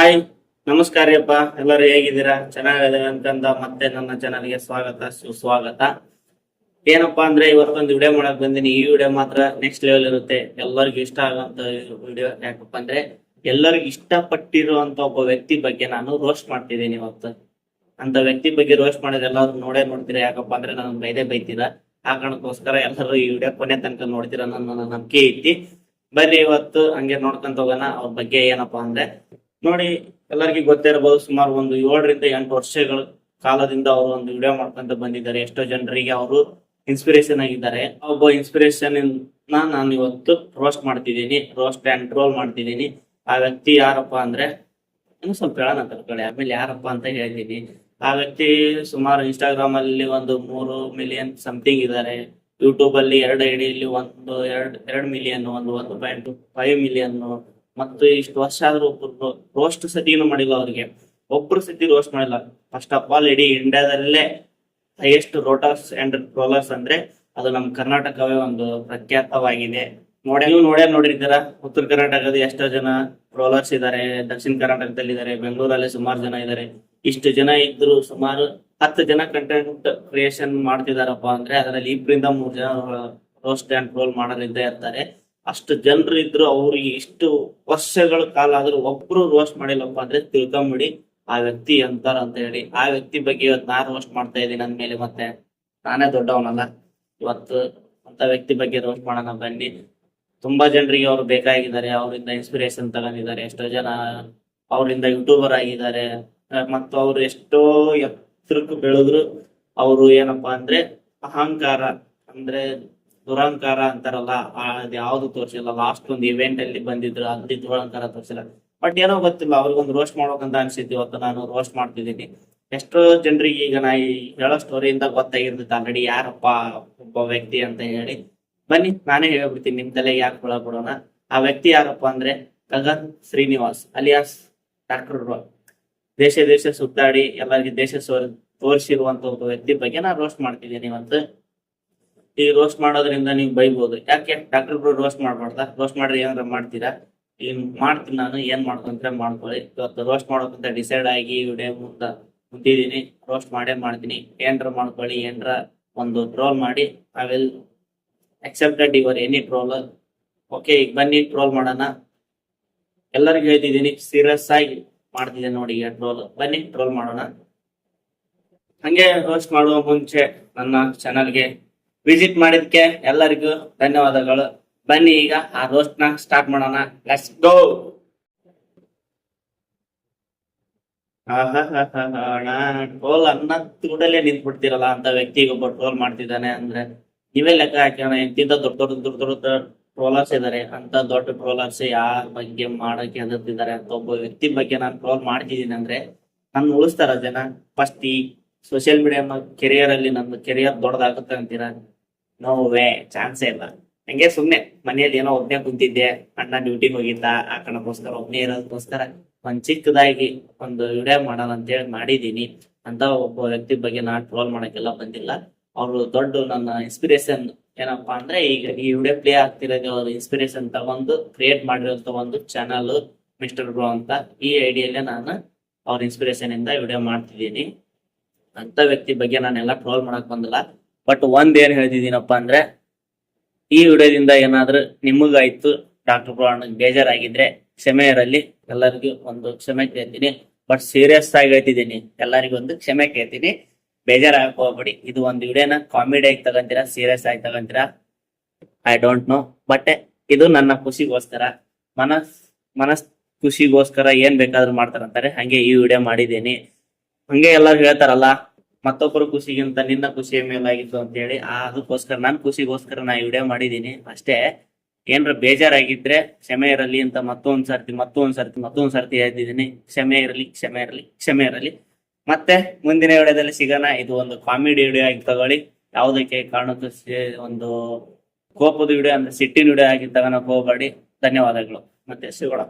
Hi, ನಮಸ್ಕಾರ ಅಪ್ಪ. ಎಲ್ಲರೂ ಹೇಗಿದ್ದೀರಾ? ಚೆನ್ನಾಗಿದೆ ಅನ್ಕಂದ ಮತ್ತೆ ನನ್ನ ಚಾನಲ್ಗೆ ಸ್ವಾಗತ ಸುಸ್ವಾಗತ. ಏನಪ್ಪಾ ಅಂದ್ರೆ ಇವತ್ತೊಂದು ವಿಡಿಯೋ ಮಾಡಕ್ ಬಂದಿನಿ. ಈ ವಿಡಿಯೋ ಮಾತ್ರ ನೆಕ್ಸ್ಟ್ ಲೆವೆಲ್ ಇರುತ್ತೆ. ಎಲ್ಲರಿಗೂ ಇಷ್ಟ ಆಗುವಂತ ವಿಡಿಯೋ. ಯಾಕಪ್ಪ ಅಂದ್ರೆ ಎಲ್ಲರಿಗೂ ಇಷ್ಟಪಟ್ಟಿರುವಂತ ಒಬ್ಬ ವ್ಯಕ್ತಿ ಬಗ್ಗೆ ನಾನು ರೋಸ್ಟ್ ಮಾಡ್ತಿದ್ದೀನಿ ಇವತ್ತು. ಅಂತ ವ್ಯಕ್ತಿ ಬಗ್ಗೆ ರೋಸ್ಟ್ ಮಾಡಿದ್ರೆ ಎಲ್ಲರೂ ನೋಡೇ ನೋಡ್ತೀರಾ. ಯಾಕಪ್ಪ ಅಂದ್ರೆ ನಾನು ಬೈತೀರಾ. ಆ ಕಾರಣಕ್ಕೋಸ್ಕರ ಎಲ್ಲರೂ ಈ ವಿಡಿಯೋ ಕೊನೆ ತನಕ ನೋಡ್ತೀರಾ ನನ್ನ ನಂಬಿಕೆ ಐತಿ. ಬನ್ನಿ ಇವತ್ತು ಹಂಗೆ ನೋಡ್ಕೊಂತ ಹೋಗೋಣ. ಅವ್ರ ಬಗ್ಗೆ ಏನಪ್ಪಾ ಅಂದ್ರೆ ನೋಡಿ, ಎಲ್ಲರಿಗೂ ಗೊತ್ತಿರಬಹುದು, ಸುಮಾರು ಒಂದು 7ರಿಂದ 8 ವರ್ಷಗಳ ಕಾಲದಿಂದ ಅವರು ಒಂದು ವಿಡಿಯೋ ಮಾಡ್ಕೊಂತ ಬಂದಿದ್ದಾರೆ. ಎಷ್ಟೋ ಜನರಿಗೆ ಅವರು ಇನ್ಸ್ಪಿರೇಷನ್ ಆಗಿದ್ದಾರೆ. ಒಬ್ಬ ಇನ್ಸ್ಪಿರೇಷನ್ ನಾನು ಇವತ್ತು ರೋಸ್ಟ್ ಮಾಡ್ತಿದ್ದೀನಿ, ರೋಸ್ಟ್ ಅಂಡ್ ಟ್ರೋಲ್ ಮಾಡ್ತಿದ್ದೀನಿ. ಆ ವ್ಯಕ್ತಿ ಯಾರಪ್ಪ ಅಂದ್ರೆ ಇನ್ನು ಸ್ವಲ್ಪ ಹೇಳೋಣ ಕಲ್ಕೊಳ್ಳಿ, ಆಮೇಲೆ ಯಾರಪ್ಪ ಅಂತ ಹೇಳ್ತೀನಿ. ಆ ವ್ಯಕ್ತಿ ಸುಮಾರು ಇನ್ಸ್ಟಾಗ್ರಾಮ್ ಅಲ್ಲಿ ಒಂದು 3 ಮಿಲಿಯನ್ ಸಮಥಿಂಗ್ ಇದ್ದಾರೆ. ಯೂಟ್ಯೂಬ್ ಅಲ್ಲಿ 2 ಐಡಿಯಲ್ಲಿ ಒಂದು 2 ಮಿಲಿಯನ್, ಒಂದು 1.5 ಮಿಲಿಯನ್. ಮತ್ತು ಇಷ್ಟು ವರ್ಷ ಆದ್ರೂ ಒಬ್ಬರು ರೋಸ್ಟ್ ಸತಿನೂ ಮಾಡಿಲ್ಲ. ಅವ್ರಿಗೆ ಒಬ್ರು ಸತಿ ರೋಸ್ಟ್ ಮಾಡಿಲ್ಲ. ಫಸ್ಟ್ ಆಫ್ ಆಲ್ ಇಡೀ ಇಂಡಿಯಾದಲ್ಲೇ ಹೈಯೆಸ್ಟ್ ರೋಟರ್ಸ್ ಅಂಡ್ ಟ್ರೋಲರ್ಸ್ ಅಂದ್ರೆ ಅದು ನಮ್ಮ ಕರ್ನಾಟಕವೇ ಒಂದು ಪ್ರಖ್ಯಾತವಾಗಿದೆ. ನೋಡಿರ್ತೀರ, ಉತ್ತರ ಕರ್ನಾಟಕದ ಎಷ್ಟೋ ಜನ ಟ್ರೋಲರ್ಸ್ ಇದ್ದಾರೆ, ದಕ್ಷಿಣ ಕರ್ನಾಟಕದಲ್ಲಿ ಇದ್ದಾರೆ, ಬೆಂಗಳೂರಲ್ಲಿ ಸುಮಾರು ಜನ ಇದ್ದಾರೆ. ಇಷ್ಟು ಜನ ಇದ್ರು ಸುಮಾರು 10 ಜನ ಕಂಟೆಂಟ್ ಕ್ರಿಯೇಷನ್ ಮಾಡ್ತಿದಾರಪ್ಪ ಅಂದ್ರೆ ಅದರಲ್ಲಿ 2ರಿಂದ 3 ಜನ ರೋಸ್ಟ್ ಅಂಡ್ ಟ್ರೋಲ್ ಮಾಡೋರಿದ್ದೇ ಇರ್ತಾರೆ. ಅಷ್ಟು ಜನರು ಇದ್ರು ಅವ್ರಿಗೆ ಇಷ್ಟು ವರ್ಷಗಳ ಕಾಲ ಆದ್ರೂ ಒಬ್ರು ರೋಸ್ಟ್ ಮಾಡಿಲ್ಲಪ್ಪ ಅಂದ್ರೆ ತಿಳ್ಕೊಂಬಿಡಿ ಆ ವ್ಯಕ್ತಿ ಅಂತಾರ ಅಂತ ಹೇಳಿ. ಆ ವ್ಯಕ್ತಿ ಬಗ್ಗೆ ಇವತ್ತು ನಾನು ರೋಸ್ಟ್ ಮಾಡ್ತಾ ಇದ್ದೀನಿ ಅಂದ್ಮೇಲೆ ಮತ್ತೆ ನಾನೇ ದೊಡ್ಡವನಲ್ಲ. ಇವತ್ತು ಅಂತ ವ್ಯಕ್ತಿ ಬಗ್ಗೆ ರೋಸ್ಟ್ ಮಾಡೋಣ ಬನ್ನಿ. ತುಂಬಾ ಜನರಿಗೆ ಅವ್ರು ಬೇಕಾಗಿದ್ದಾರೆ, ಅವರಿಂದ ಇನ್ಸ್ಪಿರೇಷನ್ ತಗೊಂಡಿದ್ದಾರೆ. ಎಷ್ಟೋ ಜನ ಅವರಿಂದ ಯೂಟ್ಯೂಬರ್ ಆಗಿದ್ದಾರೆ. ಮತ್ತು ಅವ್ರು ಎಷ್ಟೋ ಎತ್ತರಕ್ಕೆ ಬೆಳೆದ್ರು ಅವರು ಏನಪ್ಪಾ ಅಂದ್ರೆ ಅಹಂಕಾರ ಅಂದ್ರೆ ದುರಹಂಕಾರ ಅಂತಾರಲ್ಲ, ಅದ್ ಯಾವ್ದು ತೋರಿಸಿಲ್ಲ. ಲಾಸ್ಟ್ ಒಂದು ಇವೆಂಟ್ ಅಲ್ಲಿ ಬಂದಿದ್ರು, ಅಲ್ಲಿ ದುರಹಂಕಾರ ತೋರಿಸಿಲ್ಲ. ಬಟ್ ಏನೋ ಗೊತ್ತಿಲ್ಲ, ಅವ್ರಿಗೊಂದು ರೋಸ್ಟ್ ಮಾಡ್ಬೇಕಂತ ಅನ್ಸಿತ್ತು. ಇವತ್ತು ನಾನು ರೋಸ್ಟ್ ಮಾಡ್ತಿದ್ದೀನಿ. ಎಷ್ಟೋ ಜನರಿಗೆ ಈಗ ನಾ ಈ ಹೇಳೋ ಸ್ಟೋರಿಯಿಂದ ಗೊತ್ತಾಗಿರ್ತೈತೆ ಆಲ್ರೆಡಿ ಯಾರಪ್ಪ ಒಬ್ಬ ವ್ಯಕ್ತಿ ಅಂತ ಹೇಳಿ. ಬನ್ನಿ ನಾನೇ ಹೇಳ್ಬಿಡ್ತೀನಿ, ನಿಮ್ ತಲೆಗೆ ಯಾಕೆ ಬಿಡೋಣ. ಆ ವ್ಯಕ್ತಿ ಯಾರಪ್ಪ ಅಂದ್ರೆ ಗಗನ್ ಶ್ರೀನಿವಾಸ್ ಅಲಿಯಾಸ್ ಡಾಕ್ಟರ್. ದೇಶ ಸುತ್ತಾಡಿ ಎಲ್ಲರಿಗೆ ದೇಶ ತೋರಿಸಿರುವಂತ ಒಬ್ಬ ವ್ಯಕ್ತಿ ಬಗ್ಗೆ ನಾನು ರೋಸ್ಟ್ ಮಾಡ್ತಿದ್ದೀನಿ ಇವತ್ತು. ಈ ರೋಸ್ಟ್ ಮಾಡೋದ್ರಿಂದ ನೀವು ಬೈಬಹುದು, ಯಾಕೆ ಡಾಕ್ಟರ್ ರೋಸ್ಟ್ ಮಾಡ್ಬಾರ್ದ? ರೋಸ್ಟ್ ಮಾಡ್ರಿ ಏನಾರ ಮಾಡ್ತೀರಾ? ಈಗ ಮಾಡ್ತೀನಿ ನಾನು, ಏನ್ ಮಾಡ್ಕೊಂಡ್ರೆ ಮಾಡ್ಕೊಳ್ಳಿ. ಇವತ್ತು ರೋಸ್ಟ್ ಮಾಡೋಕಂತ ಡಿಸೈಡ್ ಆಗಿ ವಿಡಿಯೋ ಮುಂದಿದ್ದೀನಿ. ರೋಸ್ಟ್ ಮಾಡ್ತೀನಿ. ಏನ್ರ ಮಾಡ್ಕೊಳ್ಳಿ, ಏನ್ರ ಒಂದು ಟ್ರೋಲ್ ಮಾಡಿ. I will accepted your any troll. Okay, ಈಗ ಬನ್ನಿ ಟ್ರೋಲ್ ಮಾಡೋಣ. ಎಲ್ಲರಿಗೂ ಹೇಳ್ತಿದ್ದೀನಿ, ಸೀರಿಯಸ್ ಆಗಿ ಮಾಡ್ತಿದ್ದೀನಿ ನೋಡಿ ಈಗ ಟ್ರೋಲ್. ಬನ್ನಿ ಟ್ರೋಲ್ ಮಾಡೋಣ. ಹಂಗೆ ರೋಸ್ಟ್ ಮಾಡುವ ಮುಂಚೆ ನನ್ನ ಚಾನಲ್ಗೆ ವಿಸಿಟ್ ಮಾಡಿದ್ಕೆ ಎಲ್ಲರಿಗೂ ಧನ್ಯವಾದಗಳು. ಬನ್ನಿ ಈಗ ಆ ರೋಸ್ಟ್ ನ ಸ್ಟಾರ್ಟ್ ಮಾಡೋಣ. Let's go. ಟ್ರೋಲ್ ಅನ್ನ ಕೂಡಲೇ ನಿಂತ್ಬಿಡ್ತಿರಲ್ಲ ಅಂತ ವ್ಯಕ್ತಿಗೆ ಒಬ್ಬ ಟ್ರೋಲ್ ಮಾಡ್ತಿದ್ದಾನೆ ಅಂದ್ರೆ ನೀವೇ ಲೆಕ್ಕ ಹಾಕೋಣ. ಎಂತಿಂತ ದೊಡ್ಡ ಟ್ರೋಲರ್ಸ್ ಇದಾರೆ. ಅಂತ ದೊಡ್ಡ ಟ್ರೋಲರ್ಸ್ ಯಾರ ಬಗ್ಗೆ ಮಾಡಕ್ಕೆ ಹೆದರ್ತಿದ್ದಾರೆ ಅಂತ ಒಬ್ಬ ವ್ಯಕ್ತಿ ಬಗ್ಗೆ ನಾನು ಟ್ರೋಲ್ ಮಾಡ್ತಿದ್ದೀನಿ ಅಂದ್ರೆ ನನ್ನ ಉಳಿಸ್ತಾರ ಜನ? ಫಸ್ಟ್ ಈ ಸೋಷಿಯಲ್ ಮೀಡಿಯಾ ಕೆರಿಯರ್ ಅಲ್ಲಿ ನನ್ನ ಕೆರಿಯರ್ ದೊಡ್ಡದಾಗುತ್ತೆ ಅಂತೀರಾ? ನೋವೇ, ಚಾನ್ಸೇ ಇಲ್ಲ. ಹಂಗೆ ಸುಮ್ನೆ ಮನೆಯಲ್ಲಿ ಏನೋ ಒಬ್ನೇ ಕುಂತಿದ್ದೆ, ಅಣ್ಣ ಡ್ಯೂಟಿಗೆ ಹೋಗಿದ್ದ, ಆ ಕಾರಣಕ್ಕೋಸ್ಕರ ಒಬ್ನೇ ಇರೋದಕ್ಕೋಸ್ಕರ ಒಂದ್ ಚಿಕ್ಕದಾಗಿ ಒಂದು ವಿಡಿಯೋ ಮಾಡೋಣ ಅಂತೇಳಿ ಮಾಡಿದೀನಿ. ಅಂತ ಒಬ್ಬ ವ್ಯಕ್ತಿ ಬಗ್ಗೆ ನಾನು ಟ್ರೋಲ್ ಮಾಡಕ್ಕೆಲ್ಲ ಬಂದಿಲ್ಲ. ಅವರು ದೊಡ್ಡ ನನ್ನ ಇನ್ಸ್ಪಿರೇಷನ್. ಏನಪ್ಪಾ ಅಂದ್ರೆ ಈಗ ಈ ವಿಡಿಯೋ ಪ್ಲೇ ಆಗ್ತಿರೋದು ಅವ್ರ ಇನ್ಸ್ಪಿರೇಷನ್ ತಗೊಂಡು ಕ್ರಿಯೇಟ್ ಮಾಡಿರೋಂತ ಒಂದು ಚಾನಲ್ ಮಿಸ್ಟರ್ ಬ್ರೋ ಅಂತ. ಈ ಐಡಿಯಲ್ಲೇ ನಾನು ಅವ್ರ ಇನ್ಸ್ಪಿರೇಷನ್ ಇಂದ ವಿಡಿಯೋ ಮಾಡ್ತಿದ್ದೀನಿ. ಅಂತ ವ್ಯಕ್ತಿ ಬಗ್ಗೆ ನಾನೆಲ್ಲ ಟ್ರೋಲ್ ಮಾಡಕ್ ಬಂದಿಲ್ಲ. ಬಟ್ ಒಂದ್ ಏನ್ ಹೇಳ್ತಿದ್ದೀನಪ್ಪ ಅಂದ್ರೆ ಈ ವಿಡಿಯೋದಿಂದ ಏನಾದ್ರೂ ನಿಮಗಾಯ್ತು, ಡಾಕ್ಟರ್ ಬ್ರೋ ಅಣ್ಣಗೆ ಬೇಜಾರಾಗಿದ್ರೆ ಕ್ಷಮೆ ಇರಲಿ. ಎಲ್ಲರಿಗೂ ಒಂದು ಕ್ಷಮೆ ಕೇಳ್ತೀನಿ. ಬಟ್ ಸೀರಿಯಸ್ ಆಗಿ ಹೇಳ್ತಿದ್ದೀನಿ, ಎಲ್ಲರಿಗೂ ಒಂದು ಕ್ಷಮೆ ಕೇಳ್ತೀನಿ. ಬೇಜಾರಾಗಕ್ ಹೋಗ್ಬೇಡಿ. ಇದು ಒಂದು ವಿಡಿಯೋನ ಕಾಮಿಡಿ ಆಗಿ ತಗೊಂತೀರಾ, ಸೀರಿಯಸ್ ಆಗಿ ತಗೊಂತೀರಾ, ಐ ಡೋಂಟ್ ನೋ. ಬಟ್ ಇದು ನನ್ನ ಖುಷಿಗೋಸ್ಕರ, ಮನಸ್ ಖುಷಿಗೋಸ್ಕರ ಏನ್ ಬೇಕಾದ್ರೂ ಮಾಡ್ತಾರಂತಾರೆ. ಹಂಗೆ ಈ ವಿಡಿಯೋ ಮಾಡಿದ್ದೀನಿ. ಹಂಗೆ ಎಲ್ಲರೂ ಹೇಳ್ತಾರಲ್ಲ, ಮತ್ತೊಬ್ಬರು ಖುಷಿಗಿಂತ ನಿನ್ನ ಖುಷಿಯ ಮೇಲಾಗಿತ್ತು ಅಂತ ಹೇಳಿ. ಅದಕ್ಕೋಸ್ಕರ ನನ್ನ ಖುಷಿಗೋಸ್ಕರ ನಾ ವಿಡಿಯೋ ಮಾಡಿದ್ದೀನಿ ಅಷ್ಟೇ. ಏನ್ರ ಬೇಜಾರಾಗಿದ್ರೆ ಕ್ಷಮೆ ಇರಲಿ ಅಂತ ಮತ್ತೊಂದ್ ಸರ್ತಿ ಹೇಳ್ತಿದ್ದೀನಿ. ಕ್ಷಮೆ ಇರಲಿ. ಮತ್ತೆ ಮುಂದಿನ ವಿಡಿಯೋದಲ್ಲಿ ಸಿಗೋಣ. ಇದು ಒಂದು ಕಾಮಿಡಿ ವಿಡಿಯೋ ಆಗಿ ತಗೊಳ್ಳಿ. ಯಾವುದಕ್ಕೆ ಕಾರಣಕ್ಕೂ ಒಂದು ಕೋಪದ ವಿಡಿಯೋ ಅಂದ್ರೆ ಸಿಟ್ಟಿನ ವಿಡಿಯೋ ಆಗಿ ತಗೋಣಕ್ ಹೋಗಬೇಡಿ. ಧನ್ಯವಾದಗಳು. ಮತ್ತೆ ಸಿಗೋಣ.